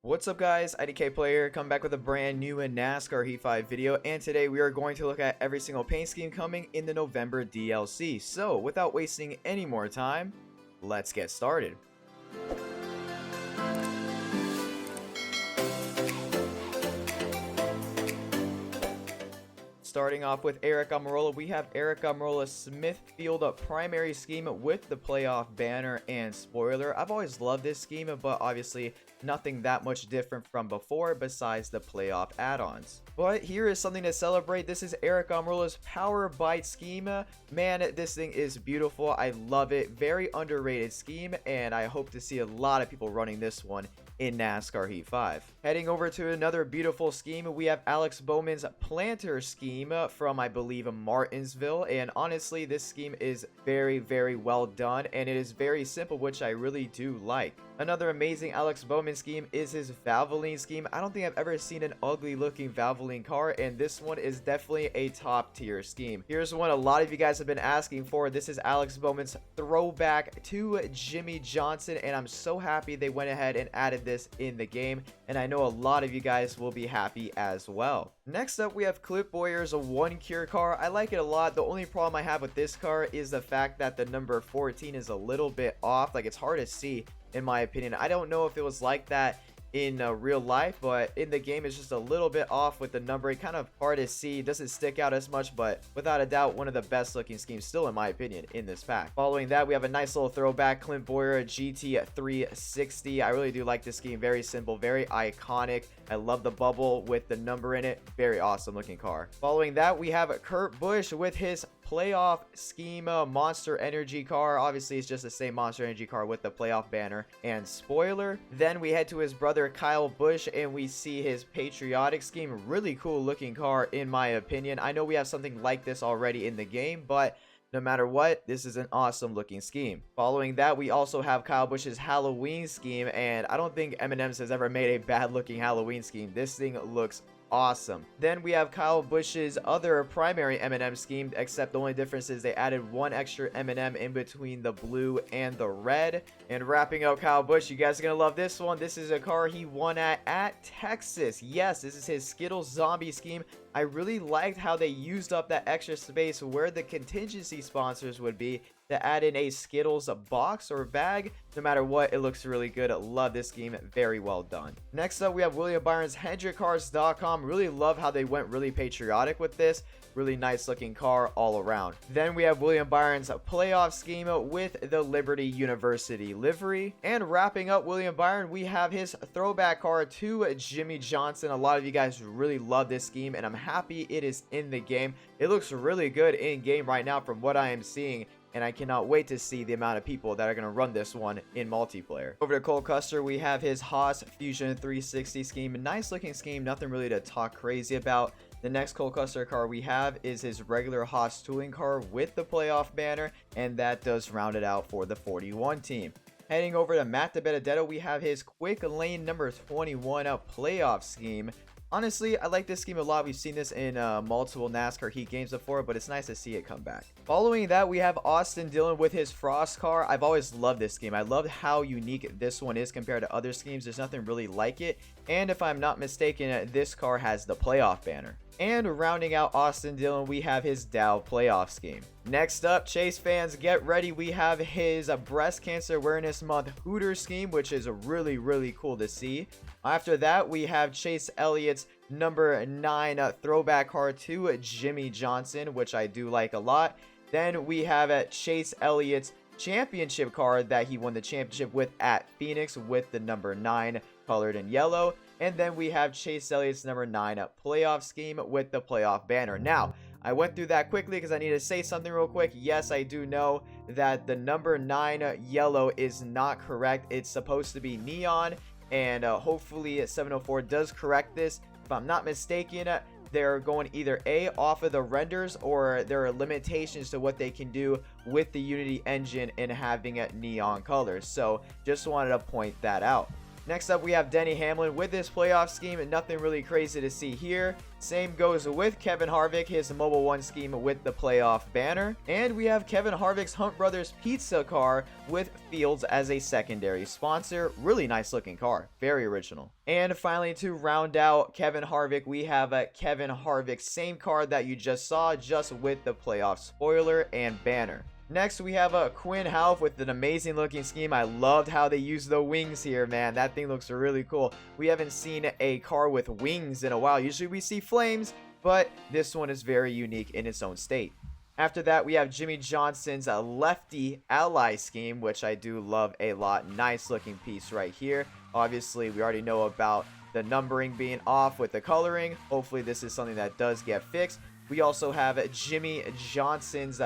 What's up guys, IDK Player, come back with a brand new NASCAR Heat 5 video, and today we are going to look at every single paint scheme coming in the November DLC. So without wasting any more time, let's get started. Starting off with Aric Almirola, we have Aric Almirola Smithfield primary scheme with the playoff banner and spoiler. I've always loved this scheme, but obviously nothing that much different from before besides the playoff add-ons. But here is something to celebrate. This is Aric Almirola's Power Bite scheme. Man, this thing is beautiful. I love it. Very underrated scheme, and I hope to see a lot of people running this one in NASCAR Heat 5. Heading over to another beautiful scheme, we have Alex Bowman's Planter scheme from, I believe, Martinsville, and honestly this scheme is very well done, and it is very simple, which I really do like. Another amazing Alex Bowman scheme is his Valvoline scheme. I don't think I've ever seen an ugly looking Valvoline car, and this one is definitely a top tier scheme. Here's one a lot of you guys have been asking for. This is Alex Bowman's Throwback to Jimmie Johnson, and I'm so happy they went ahead and added this in the game, and I know a lot of you guys will be happy as well. Next up, we have Clint Bowyer's One Cure car. I like it a lot. The only problem I have with this car is the fact that the number 14 is a little bit off. Like, it's hard to see in my opinion. I don't know if it was like that in real life, but in the game it's just a little bit off with the numbering. Kind of hard to see, doesn't stick out as much, but without a doubt one of the best looking schemes still in my opinion in this pack. Following that, we have a nice little throwback Clint Bowyer GT360. I really do like this scheme. Very simple, very iconic. I love the bubble with the number in it. Very awesome looking car. Following that, we have Kurt Busch with his playoff scheme Monster Energy car. Obviously it's just the same Monster Energy car with the playoff banner and spoiler. Then we head to his brother Kyle Busch and we see his Patriotic scheme. Really cool looking car in my opinion. I know we have something like this already in the game, but no matter what, this is an awesome looking scheme. Following that, we also have Kyle Busch's Halloween scheme, and I don't think M&M's has ever made a bad looking Halloween scheme. This thing looks awesome. Then we have Kyle Busch's other primary M&M scheme, except the only difference is they added one extra M&M in between the blue and the red. And wrapping up Kyle Busch, you guys are gonna love this one. This is a car he won at Texas. Yes, this is his Skittles Zombie scheme. I really liked how they used up that extra space where the contingency sponsors would be to add in a Skittles box or bag. No matter what, it looks really good. Love this scheme. Very well done. Next up, we have William Byron's HendrickCars.com. Really love how they went really patriotic with this. Really nice looking car all around. Then we have William Byron's playoff scheme with the Liberty University livery. And wrapping up William Byron, we have his throwback car to Jimmie Johnson. A lot of you guys really love this scheme, and I'm happy it is in the game. It looks really good in game right now from what I am seeing, and I cannot wait to see the amount of people that are going to run this one in multiplayer. Over to Cole Custer, we have his Haas Fusion 360 scheme. Nice looking scheme, nothing really to talk crazy about. The next Cole Custer car we have is his regular Haas tooling car with the playoff banner, and that does round it out for the 41 team. Heading over to Matt DiBenedetto, we have his Quick Lane number 21 playoff scheme. Honestly, I like this scheme a lot. We've seen this in multiple NASCAR Heat games before, but it's nice to see it come back. Following that, we have Austin Dillon with his Frost car. I've always loved this scheme. I love how unique this one is compared to other schemes. There's nothing really like it. And if I'm not mistaken, this car has the playoff banner. And rounding out Austin Dillon, we have his Dow playoff scheme. Next up, Chase fans, get ready. We have his Breast Cancer Awareness Month Hooters scheme, which is really cool to see. After that, we have Chase Elliott's number 9 throwback car to Jimmie Johnson, which I do like a lot. Then we have Chase Elliott's championship car that he won the championship with at Phoenix with the number 9 colored in yellow. And then we have Chase Elliott's number 9 playoff scheme with the playoff banner. Now, I went through that quickly because I need to say something real quick. Yes, I do know that the number 9 yellow is not correct. It's supposed to be neon, and hopefully 704 does correct this. If I'm not mistaken, they're going either A, off of the renders, or there are limitations to what they can do with the Unity engine and having neon colors. So just wanted to point that out. Next up, we have Denny Hamlin with his playoff scheme, and nothing really crazy to see here. Same goes with Kevin Harvick, his Mobil 1 scheme with the playoff banner. And we have Kevin Harvick's Hunt Brothers pizza car with Fields as a secondary sponsor. Really nice looking car. Very original. And finally, to round out Kevin Harvick, we have a Kevin Harvick same car that you just saw, just with the playoff spoiler and banner. Next, we have a Quinn Half with an amazing looking scheme. I loved how they use the wings here, man. That thing looks really cool. We haven't seen a car with wings in a while. Usually we see flames, but this one is very unique in its own state. After that, we have Jimmie Johnson's lefty ally scheme, which I do love a lot. Nice looking piece right here. Obviously, we already know about the numbering being off with the coloring. Hopefully, this is something that does get fixed. We also have Jimmie Johnson's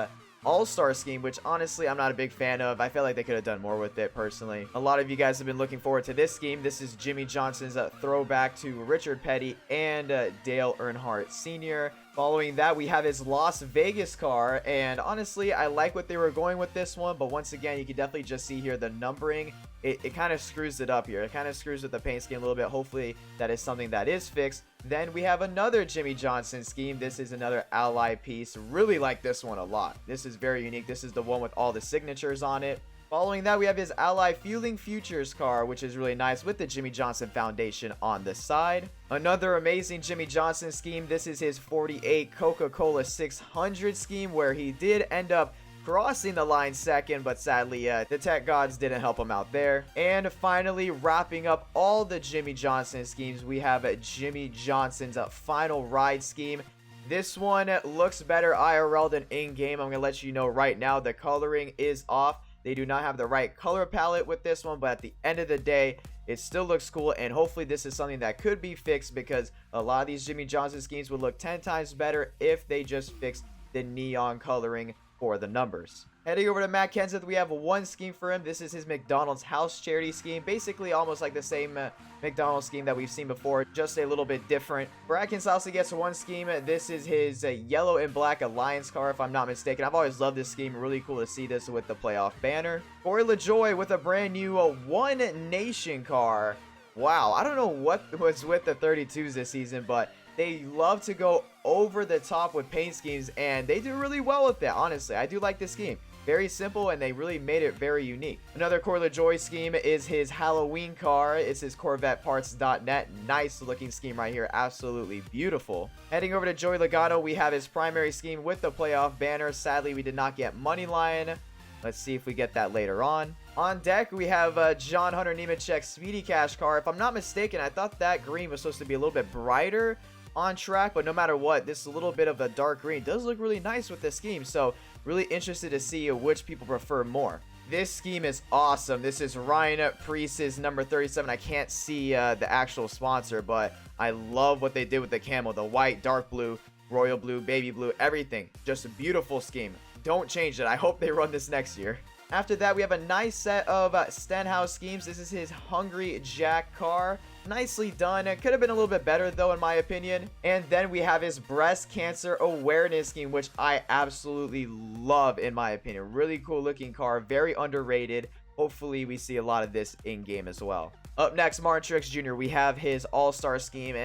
all-star scheme, which honestly I'm not a big fan of. I feel like they could have done more with it personally. A lot of you guys have been looking forward to this scheme. This is Jimmie Johnson's throwback to Richard Petty and Dale Earnhardt Sr. Following that, we have his Las Vegas car, and honestly I like what they were going with this one, but once again you can definitely just see here the numbering. It kind of screws it up here. It kind of screws with the paint scheme a little bit. Hopefully that is something that is fixed. Then we have another Jimmie Johnson scheme. This is another ally piece. Really like this one a lot. This is very unique. This is the one with all the signatures on it. Following that, we have his Ally Fueling Futures car, which is really nice with the Jimmie Johnson Foundation on the side. Another amazing Jimmie Johnson scheme. This is his 48 Coca-Cola 600 scheme, where he did end up crossing the line second, but sadly the tech gods didn't help him out there. And finally, wrapping up all the Jimmie Johnson schemes, we have Jimmie Johnson's final ride scheme. This one looks better IRL than in-game. I'm gonna let you know right now, the coloring is off. They do not have the right color palette with this one, but at the end of the day, it still looks cool, and hopefully this is something that could be fixed, because a lot of these Jimmie Johnson schemes would look 10 times better if they just fixed the neon coloring for the numbers. Heading over to Matt Kenseth, we have one scheme for him. This is his McDonald's house charity scheme. Basically almost like the same McDonald's scheme that we've seen before, just a little bit different. Brackens also gets one scheme. This is his yellow and black Alliance car, if I'm not mistaken. I've always loved this scheme. Really cool to see this with the playoff banner. Corey LaJoie with a brand new One Nation car. Wow, I don't know what was with the 32s this season, but they love to go over the top with paint schemes, and they do really well with that. Honestly, I do like this scheme. Very simple, and they really made it very unique. Another Corey LaJoie scheme is his Halloween car. It's his CorvetteParts.net. Nice looking scheme right here. Absolutely beautiful. Heading over to Joey Logano, we have his primary scheme with the playoff banner. Sadly, we did not get Moneyline. Let's see if we get that later on. On deck, we have John Hunter Nemechek Speedy Cash car. If I'm not mistaken, I thought that green was supposed to be a little bit brighter on track, but no matter what, this little bit of a dark green does look really nice with this scheme, so really interested to see which people prefer more. This scheme is awesome. This is Ryan Preece's number 37. I can't see the actual sponsor, but I love what they did with the camo. The white, dark blue, royal blue, baby blue, everything. Just a beautiful scheme. Don't change it. I hope they run this next year. After that, we have a nice set of Stenhouse schemes. This is his Hungry Jack car. Nicely done. It could have been a little bit better though, in my opinion. And then we have his breast cancer awareness scheme, which I absolutely love in my opinion. Really cool looking car. Very underrated. Hopefully we see a lot of this in game as well. Up next, Martin Truex Jr. We have his all-star scheme.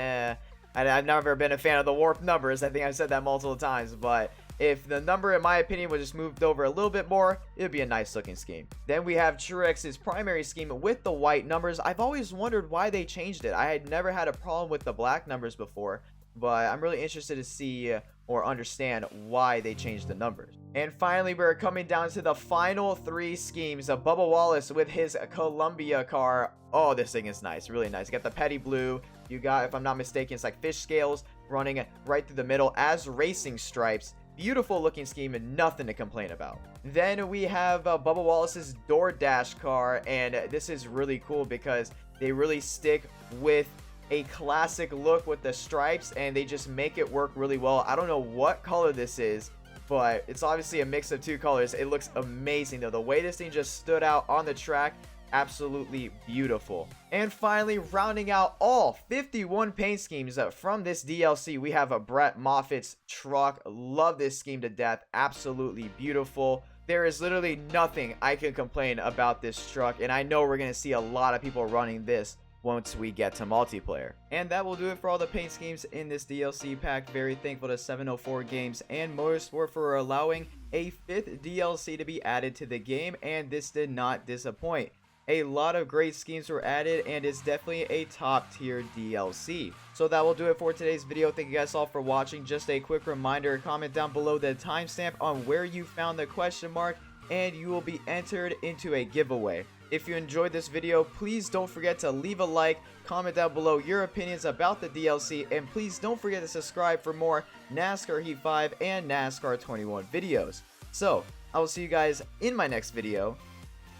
I've never been a fan of the warped numbers. I think I've said that multiple times, but if the number, in my opinion, was just moved over a little bit more, it would be a nice looking scheme. Then we have Truex's primary scheme with the white numbers. I've always wondered why they changed it. I had never had a problem with the black numbers before, but I'm really interested to see or understand why they changed the numbers. And finally, we're coming down to the final three schemes of Bubba Wallace with his Columbia car. Oh, this thing is nice. Really nice. You got the petty blue. You got, if I'm not mistaken, it's like fish scales running right through the middle as racing stripes. Beautiful looking scheme and nothing to complain about. Then we have Bubba Wallace's DoorDash car, and this is really cool because they really stick with a classic look with the stripes, and they just make it work really well. I don't know what color this is, but it's obviously a mix of two colors. It looks amazing though. The way this thing just stood out on the track, absolutely beautiful. And finally, rounding out all 51 paint schemes from this DLC, we have a Brett Moffitt's truck. Love this scheme to death. Absolutely beautiful. There is literally nothing I can complain about this truck, and I know we're going to see a lot of people running this once we get to multiplayer. And that will do it for all the paint schemes in this DLC pack. Very thankful to 704 Games and Motorsport for allowing a 5th DLC to be added to the game, and this did not disappoint. A lot of great schemes were added, and it's definitely a top tier DLC. So that will do it for today's video. Thank you guys all for watching. Just a quick reminder, comment down below the timestamp on where you found the question mark, and you will be entered into a giveaway. If you enjoyed this video, please don't forget to leave a like, comment down below your opinions about the DLC, and please don't forget to subscribe for more NASCAR Heat 5 and NASCAR 21 videos. So, I will see you guys in my next video.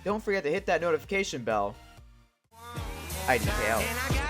Don't forget to hit that notification bell. IDK out.